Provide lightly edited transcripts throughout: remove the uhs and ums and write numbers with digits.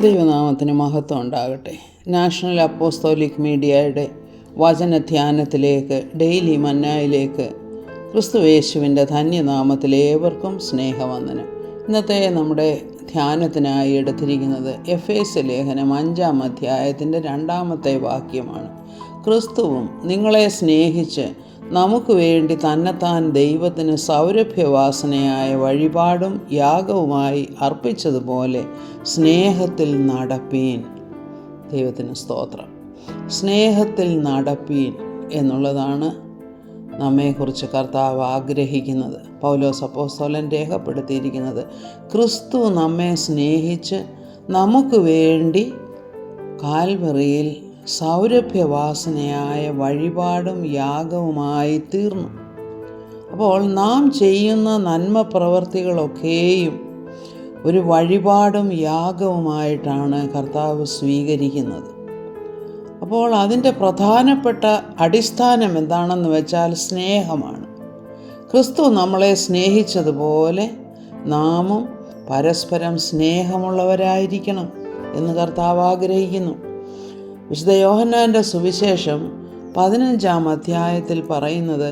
ദൈവനാമത്തിന് മഹത്വം ഉണ്ടാകട്ടെ. നാഷണൽ അപ്പോസ്തോലിക് മീഡിയയുടെ വചനധ്യാനത്തിലേക്ക്, ഡെയിലി മന്നായിലേക്ക് ക്രിസ്തുയേശുവിൻ്റെ ധന്യനാമത്തിൽ ഏവർക്കും സ്നേഹവന്ദനം. ഇന്നത്തെ നമ്മുടെ ധ്യാനത്തിനായി എടുത്തിരിക്കുന്നത് എഫേസ്യ ലേഖനം 5-ാം അധ്യായത്തിൻ്റെ 2-ാമത്തെ വാക്യമാണ്. ക്രിസ്തുവും നിങ്ങളെ സ്നേഹിച്ച് നമുക്ക് വേണ്ടി തന്നെത്താൻ ദൈവത്തിന് സൗരഭ്യവാസനയായ വഴിപാടും യാഗവുമായി അർപ്പിച്ചതുപോലെ സ്നേഹത്തിൽ നടപ്പീൻ. ദൈവത്തിന് സ്തോത്രം. സ്നേഹത്തിൽ നടപ്പീൻ എന്നുള്ളതാണ് നമ്മെക്കുറിച്ച് കർത്താവ് ആഗ്രഹിക്കുന്നത്. പൗലോസ് അപ്പോസ്തലൻ രേഖപ്പെടുത്തിയിരിക്കുന്നത് ക്രിസ്തു നമ്മെ സ്നേഹിച്ച് നമുക്ക് വേണ്ടി കാൽവറിയിൽ സൗരഭ്യവാസനയായ വഴിപാടും യാഗവുമായി തീർന്നു. അപ്പോൾ നാം ചെയ്യുന്ന നന്മ പ്രവർത്തികളൊക്കെയും ഒരു വഴിപാടും യാഗവുമായിട്ടാണ് കർത്താവ് സ്വീകരിക്കുന്നത്. അപ്പോൾ അതിൻ്റെ പ്രധാനപ്പെട്ട അടിസ്ഥാനം എന്താണെന്ന് വെച്ചാൽ സ്നേഹമാണ്. ക്രിസ്തു നമ്മളെ സ്നേഹിച്ചതുപോലെ നാമും പരസ്പരം സ്നേഹമുള്ളവരായിരിക്കണം എന്ന് കർത്താവ് ആഗ്രഹിക്കുന്നു. വിശുദ്ധ യോഹന്നാൻ്റെ സുവിശേഷം 15-ാം അധ്യായത്തിൽ പറയുന്നത്,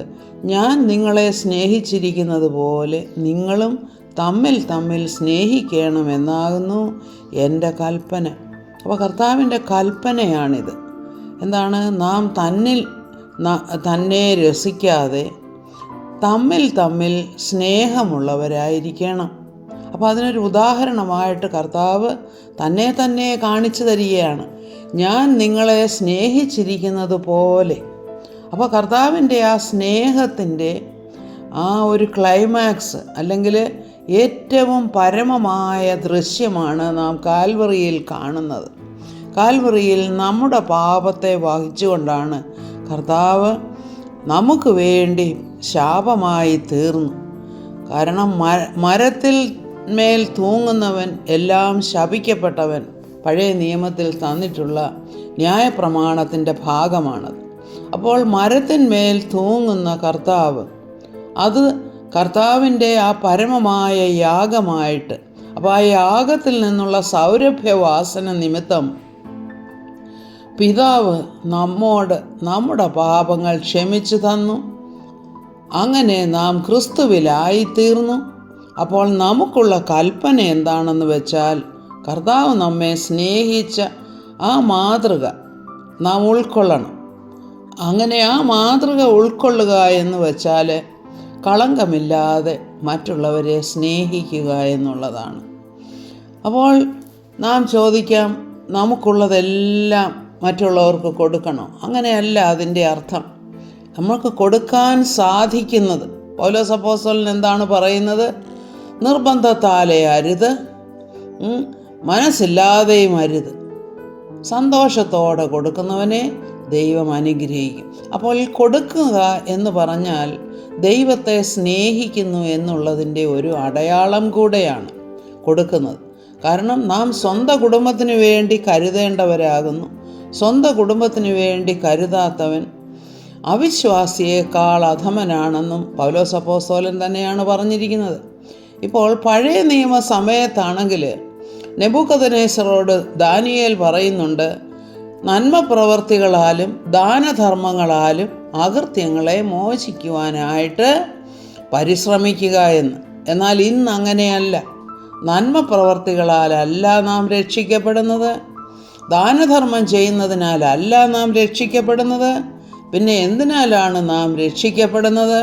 ഞാൻ നിങ്ങളെ സ്നേഹിച്ചിരിക്കുന്നത് പോലെ നിങ്ങളും തമ്മിൽ സ്നേഹിക്കണമെന്നാകുന്നു എൻ്റെ കൽപ്പന. അപ്പോൾ കർത്താവിൻ്റെ കൽപ്പനയാണിത്. എന്താണ്? നാം തന്നെ രസിക്കാതെ തമ്മിൽ സ്നേഹമുള്ളവരായിരിക്കണം. അപ്പോൾ അതിനൊരു ഉദാഹരണമായിട്ട് കർത്താവ് തന്നെ കാണിച്ചു തരികയാണ്. ഞാൻ നിങ്ങളെ സ്നേഹിച്ചിരിക്കുന്നത് പോലെ. അപ്പോൾ കർത്താവിൻ്റെ ആ സ്നേഹത്തിൻ്റെ ആ ഒരു ക്ലൈമാക്സ് അല്ലെങ്കിൽ ഏറ്റവും പരമമായ ദൃശ്യമാണ് നാം കാൽവറിയിൽ കാണുന്നത്. കാൽവറിയിൽ നമ്മുടെ പാപത്തെ വഹിച്ചുകൊണ്ടാണ് കർത്താവ് നമുക്ക് വേണ്ടി ശാപമായി തീർന്നു. കാരണം മരത്തിൽ മേൽ തൂങ്ങുന്നവൻ എല്ലാം ശപിക്കപ്പെട്ടവൻ പഴയ നിയമത്തിൽ തന്നിട്ടുള്ള ന്യായപ്രമാണത്തിൻ്റെ ഭാഗമാണത്. അപ്പോൾ മരത്തിന്മേൽ തൂങ്ങുന്ന കർത്താവ്, അത് കർത്താവിൻ്റെ ആ പരമമായ യാഗമായിട്ട്, അപ്പോൾ ആ യാഗത്തിൽ നിന്നുള്ള സൗരഭ്യവാസന നിമിത്തം പിതാവ് നമ്മോട് നമ്മുടെ പാപങ്ങൾ ക്ഷമിച്ചു തന്നു. അങ്ങനെ നാം ക്രിസ്തുവിലായിത്തീർന്നു. അപ്പോൾ നമുക്കുള്ള കൽപ്പന എന്താണെന്ന് വെച്ചാൽ, കർത്താവ് നമ്മെ സ്നേഹിച്ച ആ മാതൃക നാം ഉൾക്കൊള്ളണം. അങ്ങനെ ആ മാതൃക ഉൾക്കൊള്ളുക എന്ന് വെച്ചാൽ കളങ്കമില്ലാതെ മറ്റുള്ളവരെ സ്നേഹിക്കുക എന്നുള്ളതാണ്. അപ്പോൾ നാം ചോദിക്കാം, നമുക്കുള്ളതെല്ലാം മറ്റുള്ളവർക്ക് കൊടുക്കണോ? അങ്ങനെയല്ല അതിൻ്റെ അർത്ഥം. നമുക്ക് കൊടുക്കാൻ സാധിക്കുന്നത്, പൗലോസ് അപ്പോസ്തലൻ എന്താണ് പറയുന്നത്? നിർബന്ധത്താലേ അരുത്, മനസ്സില്ലാതെയും അരുത്. സന്തോഷത്തോടെ കൊടുക്കുന്നവനെ ദൈവം അനുഗ്രഹിക്കും. അപ്പോൾ കൊടുക്കുക എന്ന് പറഞ്ഞാൽ ദൈവത്തെ സ്നേഹിക്കുന്നു എന്നുള്ളതിൻ്റെ ഒരു അടയാളം കൂടെയാണ് കൊടുക്കുന്നത്. കാരണം നാം സ്വന്തം കുടുംബത്തിന് വേണ്ടി കരുതേണ്ടവരാകുന്നു. സ്വന്തം കുടുംബത്തിന് വേണ്ടി കരുതാത്തവൻ അവിശ്വാസിയേക്കാൾ അധമനാണെന്നും പൗലോസ് അപ്പോസ്തലൻ തന്നെയാണ് പറഞ്ഞിരിക്കുന്നത്. ഇപ്പോൾ പഴയ നിയമ സമയത്താണെങ്കിൽ നെബൂഖദ്നേസറോട് ദാനിയേൽ പറയുന്നുണ്ട്, നന്മ പ്രവർത്തികളാലും ദാനധർമ്മങ്ങളാലും അകൃത്യങ്ങളെ മോചിക്കുവാനായിട്ട് പരിശ്രമിക്കുക എന്ന്. എന്നാൽ ഇന്ന് അങ്ങനെയല്ല. നന്മ പ്രവർത്തികളാലല്ല നാം രക്ഷിക്കപ്പെടുന്നത്, ദാനധർമ്മം ചെയ്യുന്നതിനാലല്ല നാം രക്ഷിക്കപ്പെടുന്നത്. പിന്നെ എന്തിനാലാണ് നാം രക്ഷിക്കപ്പെടുന്നത്?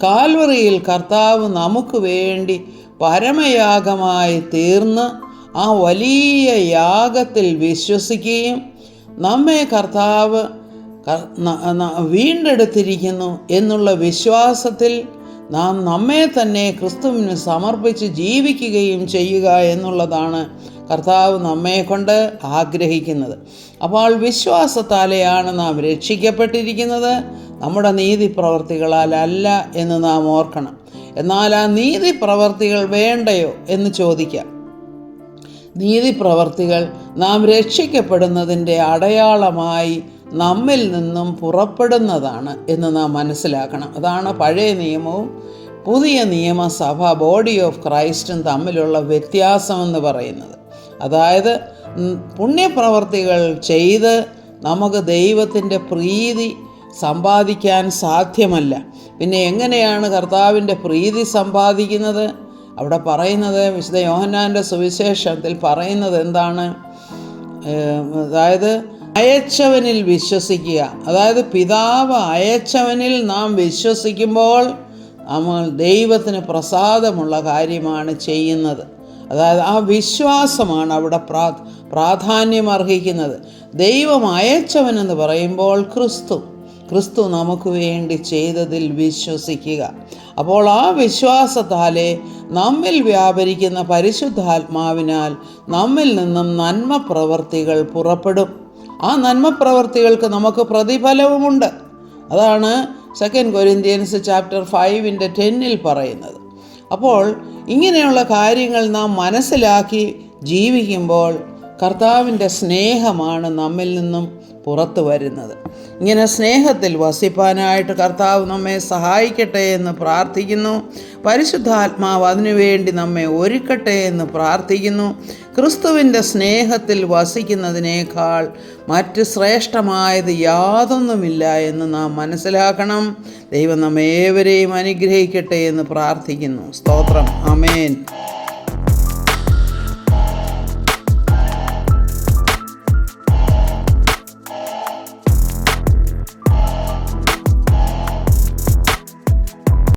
കാൽവറിയിൽ കർത്താവ് നമുക്ക് വേണ്ടി പരമയാഗമായി തീർന്ന് ആ വലിയ യാഗത്തിൽ വിശ്വസിക്കുകയും നമ്മെ കർത്താവ് വീണ്ടെടുത്തിരിക്കുന്നു എന്നുള്ള വിശ്വാസത്തിൽ നാം നമ്മെ തന്നെ ക്രിസ്തുവിന് സമർപ്പിച്ച് ജീവിക്കുകയും ചെയ്യുക എന്നുള്ളതാണ് കർത്താവ് നമ്മെ കൊണ്ട് ആഗ്രഹിക്കുന്നത്. അപ്പോൾ വിശ്വാസത്താലെയാണ് നാം രക്ഷിക്കപ്പെട്ടിരിക്കുന്നത്, നമ്മുടെ നീതി പ്രവർത്തികളാലല്ല എന്ന് നാം ഓർക്കണം. എന്നാൽ ആ നീതി പ്രവർത്തികൾ വേണ്ടയോ എന്ന് ചോദിക്കാം. നീതി പ്രവർത്തികൾ നാം രക്ഷിക്കപ്പെടുന്നതിൻ്റെ അടയാളമായി നമ്മിൽ നിന്നും പുറപ്പെടുന്നതാണ് എന്ന് നാം മനസ്സിലാക്കണം. അതാണ് പഴയ നിയമവും പുതിയ നിയമസഭ ബോഡി ഓഫ് ക്രൈസ്റ്റും തമ്മിലുള്ള വ്യത്യാസമെന്ന് പറയുന്നത്. അതായത് പുണ്യപ്രവർത്തികൾ ചെയ്ത് നമുക്ക് ദൈവത്തിൻ്റെ പ്രീതി സമ്പാദിക്കാൻ സാധ്യമല്ല. പിന്നെ എങ്ങനെയാണ് കർത്താവിൻ്റെ പ്രീതി സമ്പാദിക്കുന്നത്? അവിടെ പറയുന്നത്, വിശുദ്ധ യോഹന്നാൻ്റെ സുവിശേഷത്തിൽ പറയുന്നത് എന്താണ്? അതായത് അയച്ചവനിൽ വിശ്വസിക്കുക. അതായത് പിതാവ് അയച്ചവനിൽ നാം വിശ്വസിക്കുമ്പോൾ നമ്മൾ ദൈവത്തിന് പ്രസാദമുള്ള കാര്യമാണ് ചെയ്യുന്നത്. അതായത് ആ വിശ്വാസമാണ് അവിടെ പ്രാധാന്യം അർഹിക്കുന്നത്. ദൈവം അയച്ചവനെന്ന് പറയുമ്പോൾ ക്രിസ്തു നമുക്ക് വേണ്ടി ചെയ്തതിൽ വിശ്വസിക്കുക. അപ്പോൾ ആ വിശ്വാസത്താലെ നമ്മിൽ വ്യാപരിക്കുന്ന പരിശുദ്ധാത്മാവിനാൽ നമ്മിൽ നിന്നും നന്മ പ്രവർത്തികൾ പുറപ്പെടും. ആ നന്മ പ്രവർത്തികൾക്ക് നമുക്ക് പ്രതിഫലവുമുണ്ട്. അതാണ് 2 കൊരിന്ത്യൻസ് ചാപ്റ്റർ 5:10 പറയുന്നത്. അപ്പോൾ ഇങ്ങനെയുള്ള കാര്യങ്ങൾ നാം മനസ്സിലാക്കി ജീവിക്കുമ്പോൾ കർത്താവിൻ്റെ സ്നേഹമാണ് നമ്മിൽ നിന്നും പുറത്തു വരുന്നത്. ഇങ്ങനെ സ്നേഹത്തിൽ വസിപ്പാനായിട്ട് കർത്താവ് നമ്മെ സഹായിക്കട്ടെ എന്ന് പ്രാർത്ഥിക്കുന്നു. പരിശുദ്ധാത്മാവ് അതിനുവേണ്ടി നമ്മെ ഒരുക്കട്ടെ എന്ന് പ്രാർത്ഥിക്കുന്നു. ക്രിസ്തുവിൻ്റെ സ്നേഹത്തിൽ വസിക്കുന്നതിനേക്കാൾ മറ്റ് ശ്രേഷ്ഠമായത് യാതൊന്നുമില്ല എന്ന് നാം മനസ്സിലാക്കണം. ദൈവം നമ്മേവരെയും അനുഗ്രഹിക്കട്ടെ എന്ന് പ്രാർത്ഥിക്കുന്നു. സ്തോത്രം. ആമേൻ.